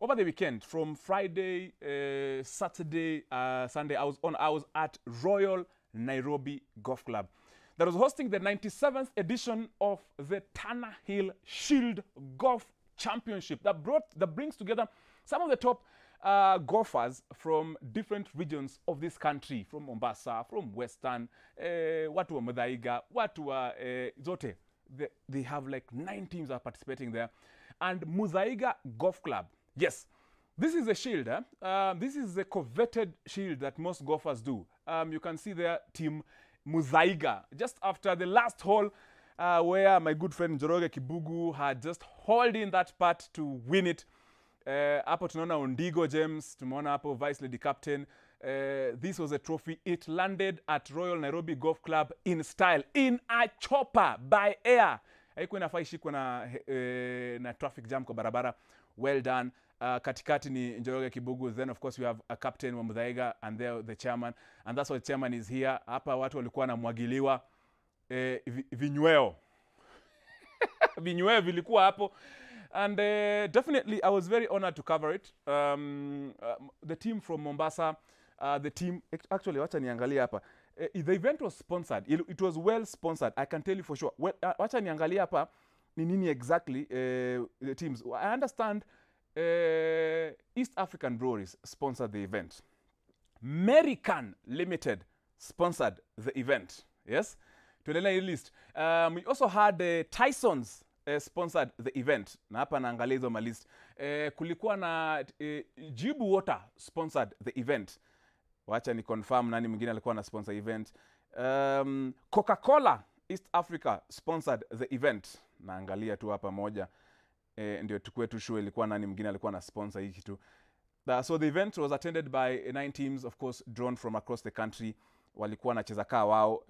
over the weekend, from Friday, Saturday, Sunday, I was at Royal Nairobi Golf Club that was hosting the 97th edition of the Tannahill Shield Golf Championship that brings together some of the top golfers from different regions of this country, from Mombasa, from Western, watu wa Muthaiga, watu wa zote. They have like 9 teams are participating there. And Muthaiga Golf Club, yes, this is a shield. This is a coveted shield that most golfers do. You can see their team Muthaiga just after the last hole, where my good friend Njoroge Kibugu had just hauled in that putt to win it. Hapo tunaona Ondigo James, tumeona hapo Vice Lady Captain. This was a trophy. It landed at Royal Nairobi Golf Club in style, in a chopper by air. Haikuwa inafaa ishikwe na traffic jam kwa barabara. Well done. Katikati ni Njoroge Kibugu. Then of course we have a captain wa Muthaiga and there the chairman. And that's why the chairman is here. Hapa watu walikuwa wanamwagiliwa vinyweo. Vinyweo vilikuwa hapo. And definitely, I was very honored to cover it. The team from Mombasa, the team, actually, wacha niangalia hapa. The event was sponsored. It was well sponsored. I can tell you for sure. Well, wacha niangalia hapa, ni nini exactly the teams. I understand East African Breweries sponsored the event. American Limited sponsored the event. Yes? To the list. We also had Tyson's sponsored the event. Na hapa naangalia hizo malist. Kulikuwa na Jibu Water sponsored the event. Wacha ni confirm nani mwingine alikuwa na sponsor event. Coca-Cola East Africa sponsored the event. Naangalia tu hapa moja. Ndio tukue tu sure ilikuwa nani mwingine alikuwa na sponsor hii kitu. So the event was attended by 9 teams, of course, drawn from across the country. Walikuwa nacheza kaa wao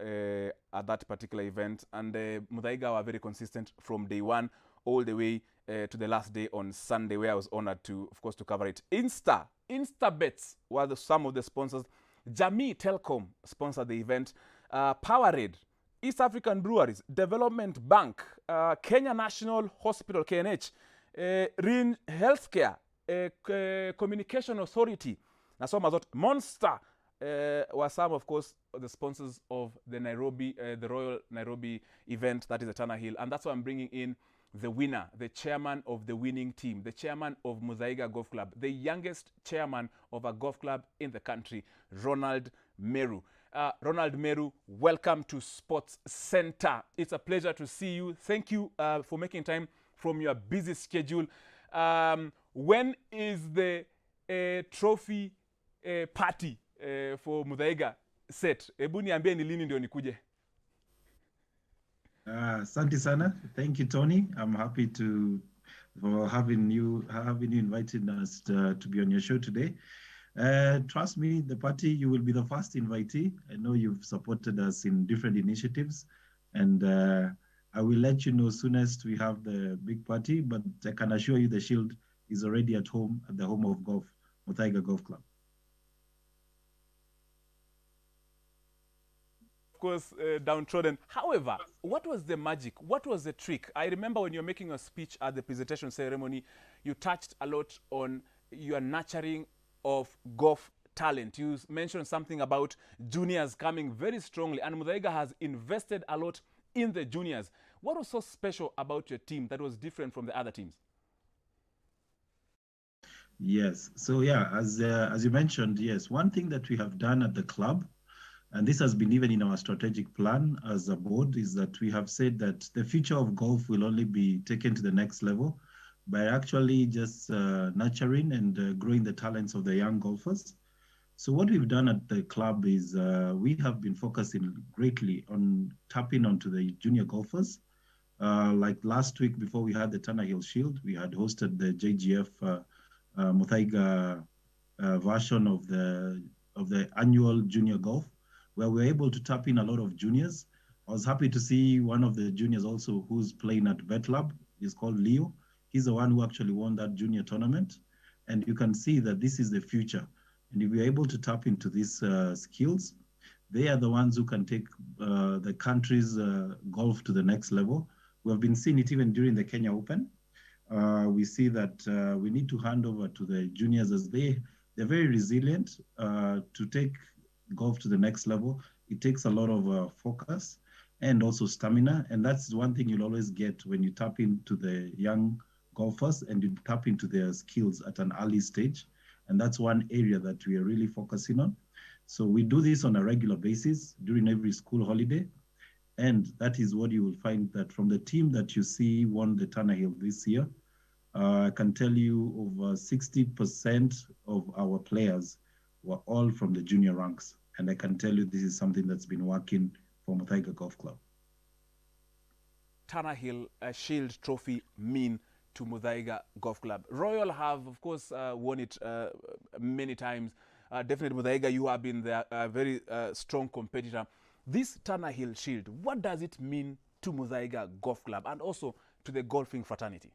at that particular event, and Muthaiga were very consistent from day one all the way to the last day on Sunday, where I was honored to, of course, to cover it. Instabets were some of the sponsors. Jamii Telcom sponsored the event. Powerade, East African Breweries, Development Bank, Kenya National Hospital KNH, Rin Healthcare, Communication Authority, na soma zote. Monster were some, of course, the sponsors of the the Royal Nairobi event, that is the Tannahill. And that's why I'm bringing in the winner, the chairman of the winning team, the chairman of Muthaiga Golf Club, the youngest chairman of a golf club in the country, Ronald Meru. Ronald Meru, welcome to Sports Center. It's a pleasure to see you. Thank you for making time from your busy schedule. When is the trophy party for Muthaiga set? Ebu niambie ni lini ndio nikuje. Asante sana. Thank you, Tony. I'm happy for having you invited us to be on your show today. Trust me, the party, you will be the first invitee. I know you've supported us in different initiatives, and I will let you know soonest we have the big party, but I can assure you the shield is already at the home of golf, Muthaiga Golf Club. Course, downtrodden. However, what was the magic? What was the trick? I remember when you're making a speech at the presentation ceremony, you touched a lot on your nurturing of golf talent. You mentioned something about juniors coming very strongly, and Muthaiga has invested a lot in the juniors. What was so special about your team that was different from the other teams? Yes. So yeah, as you mentioned, yes, one thing that we have done at the club, and this has been even in our strategic plan as a board, is that we have said that the future of golf will only be taken to the next level by actually just nurturing and growing the talents of the young golfers. So what we've done at the club is we have been focusing greatly on tapping onto the junior golfers. Like last week, before we had the Tannahill Shield, we had hosted the JGF Muthaiga version of the annual junior golf, where we're able to tap in a lot of juniors. I was happy to see one of the juniors also who's playing at VetLab. He's called Leo. He's the one who actually won that junior tournament. And you can see that this is the future. And if we're able to tap into these skills, they are the ones who can take the country's golf to the next level. We have been seeing it even during the Kenya Open. we see that we need to hand over to the juniors as they're very resilient to take golf to the next level. It takes a lot of focus and also stamina. And that's one thing you'll always get when you tap into the young golfers and you tap into their skills at an early stage. And that's one area that we are really focusing on. So we do this on a regular basis during every school holiday. And that is what you will find that from the team that you see won the Tannahill this year, I can tell you over 60% of our players were all from the junior ranks. And I can tell you this is something that's been working for Muthaiga Golf Club. Tannahill Shield Trophy mean to Muthaiga Golf Club? Royal have, of course, won it many times. Definitely, Muthaiga, you have been there, a very strong competitor. This Tannahill Shield, what does it mean to Muthaiga Golf Club and also to the golfing fraternity?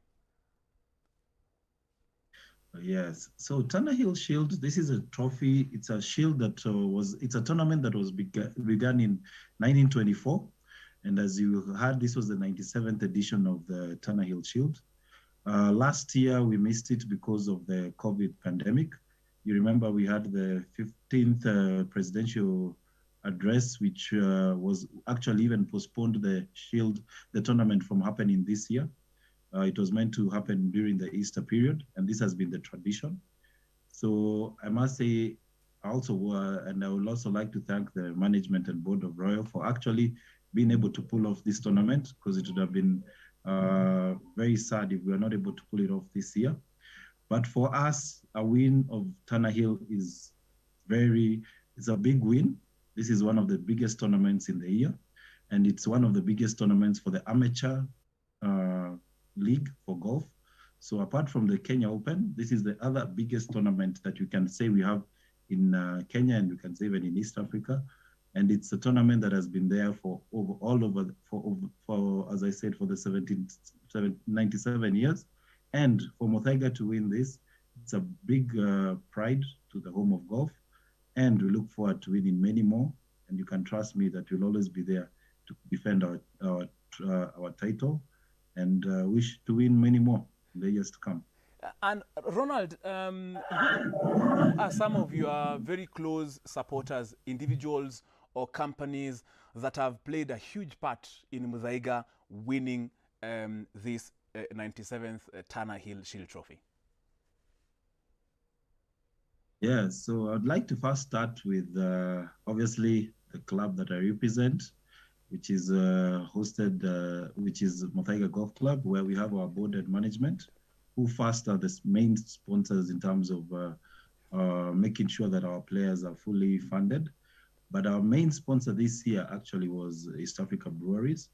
Yes. So Tannahill Shield, this is a trophy. It's a shield that it's a tournament that was begun in 1924. And as you heard, this was the 97th edition of the Tannahill Shield. Last year, we missed it because of the COVID pandemic. You remember we had the 15th presidential address, which was actually even postponed the tournament from happening this year. It was meant to happen during the Easter period, and this has been the tradition. So I must say, also, and I would also like to thank the management and board of Royal for actually being able to pull off this tournament, because it would have been very sad if we were not able to pull it off this year. But for us, a win of Tannahill is it's a big win. This is one of the biggest tournaments in the year, and it's one of the biggest tournaments for the amateur league for golf. So apart from the Kenya Open, this is the other biggest tournament that you can say we have in Kenya, and you can say even in East Africa. And it's a tournament that has been there for as I said, for the 97 years. And for Muthaiga to win this, it's a big pride to the home of golf. And we look forward to winning many more. And you can trust me that we'll always be there to defend our title, and wish to win many more in the years to come. And Ronald, who are some of your very close supporters, individuals or companies that have played a huge part in Muthaiga winning this 97th Tannahill Shield Trophy? Yeah, so I'd like to first start with obviously the club that I represent, which is which is Muthaiga Golf Club, where we have our board and management, who first are the main sponsors in terms of making sure that our players are fully funded. But our main sponsor this year actually was East Africa Breweries,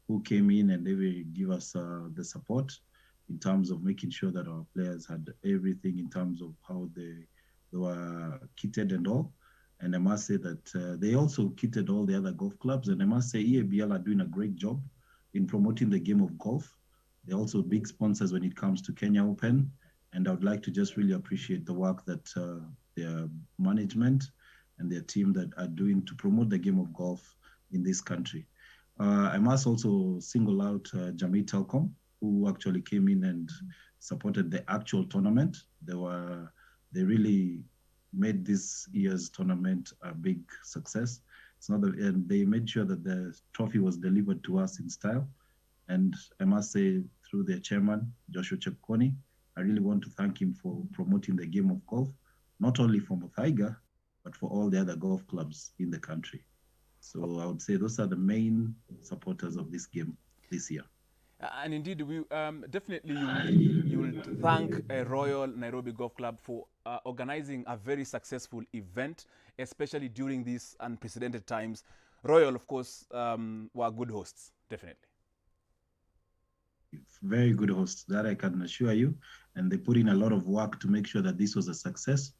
who came in and they will give us the support in terms of making sure that our players had everything in terms of how they were kitted and all. And I must say that they also kitted all the other golf clubs. And I must say EABL are doing a great job in promoting the game of golf. They're also big sponsors when it comes to Kenya Open. And I would like to just really appreciate the work that their management and their team that are doing to promote the game of golf in this country. I must also single out Jamii Telkom, who actually came in and supported the actual tournament. They really made this year's tournament a big success. And they made sure that the trophy was delivered to us in style. And I must say, through their chairman, Joshua Chepkoni, I really want to thank him for promoting the game of golf, not only for Muthaiga, but for all the other golf clubs in the country. So I would say those are the main supporters of this game this year. And indeed, we definitely you will thank Royal Nairobi Golf Club for organizing a very successful event, especially during these unprecedented times. Royal, of course, were good hosts, definitely. Very good hosts, that I can assure you. And they put in a lot of work to make sure that this was a success.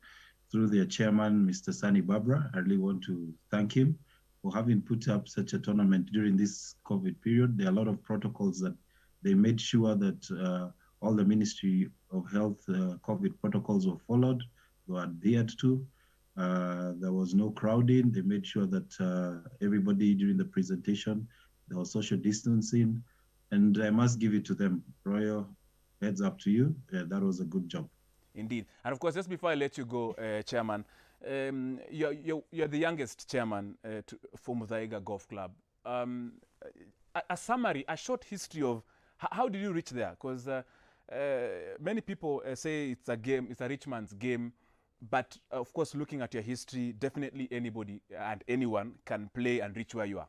Through their chairman, Mr. Sani Babra, I really want to thank him for having put up such a tournament during this COVID period. There are a lot of protocols that they made sure that all the Ministry of Health COVID protocols were followed, were adhered to. There was no crowding. They made sure that everybody during the presentation, there was social distancing. And I must give it to them. Royal heads up to you. That was a good job. Indeed. And of course, just before I let you go, Chairman, you're the youngest chairman for Muthaiga Golf Club. A summary, a short history of how did you reach there? Because many people say it's a game, it's a rich man's game. But of course, looking at your history, definitely anybody and anyone can play and reach where you are.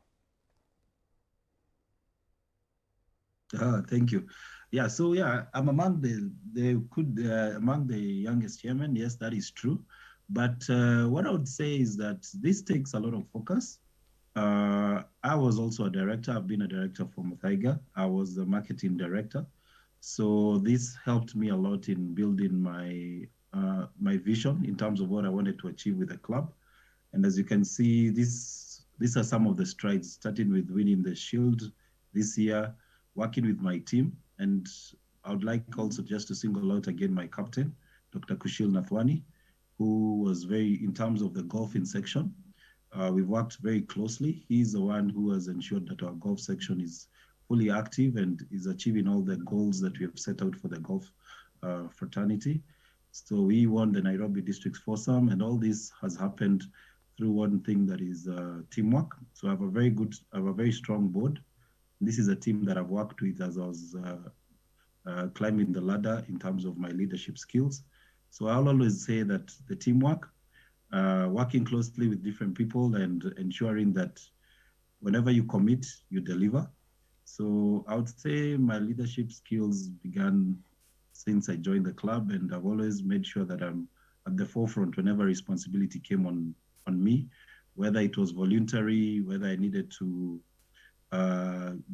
Thank you. Yeah, so yeah, I'm among among the youngest chairman. Yes, that is true. But what I would say is that this takes a lot of focus. I was also a director. I've been a director for Muthaiga. I was the marketing director. So this helped me a lot in building my vision in terms of what I wanted to achieve with the club. And as you can see, these are some of the strides, starting with winning the Shield this year, working with my team. And I would like also just to single out again my captain, Dr. Kushil Nathwani, who was in terms of the golfing section, we've worked very closely. He's the one who has ensured that our golf section is fully active and is achieving all the goals that we have set out for the golf fraternity. So we won the Nairobi District's foursome, and all this has happened through one thing that is teamwork. So I have a very strong board. This is a team that I've worked with as I was climbing the ladder in terms of my leadership skills. So I'll always say that the teamwork, working closely with different people and ensuring that whenever you commit, you deliver. So I would say my leadership skills began since I joined the club, and I've always made sure that I'm at the forefront whenever responsibility came on me, whether it was voluntary, whether I needed to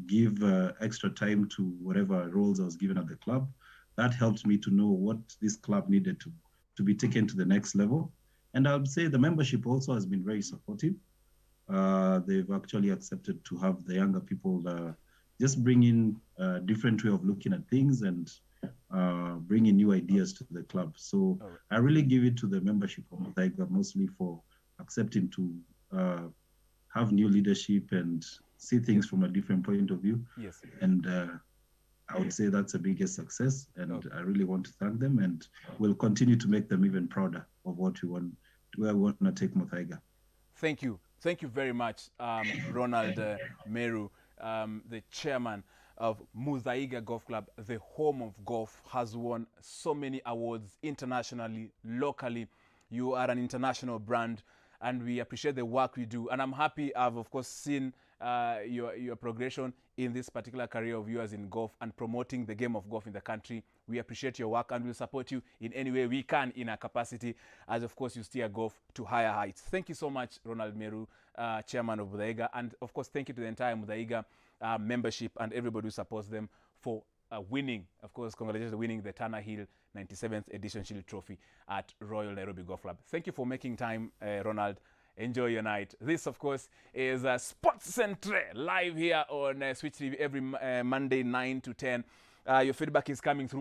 give extra time to whatever roles I was given at the club. That helped me to know what this club needed to be taken to the next level. And I would say the membership also has been very supportive. They've actually accepted to have the younger people just bring in a different way of looking at things and bring in new ideas to the club. So I really give it to the membership of Muthaiga mostly for accepting to have new leadership and see things from a different point of view. Yes. And I would say that's the biggest success. And I really want to thank them, and we'll continue to make them even prouder of what we want, where we want to take Muthaiga. Thank you. Thank you very much, Ronald Meru, the chairman of Muthaiga Golf Club, the home of golf, has won so many awards internationally, locally. You are an international brand, and we appreciate the work you do. And I'm happy I've, of course, seen your progression in this particular career of yours in golf and promoting the game of golf in the country. We appreciate your work, and we'll support you in any way we can in our capacity as, of course, you steer golf to higher heights. Thank you so much, Ronald Meru, chairman of Muthaiga. And, of course, thank you to the entire Muthaiga membership and everybody who supports them for winning. Of course, congratulations on winning the Tannahill 97th edition Shield Trophy at Royal Nairobi Golf Club. Thank you for making time, Ronald. Enjoy your night. This, of course, is Sports Centre live here on Switch TV every Monday 9 to 10. Your feedback is coming through.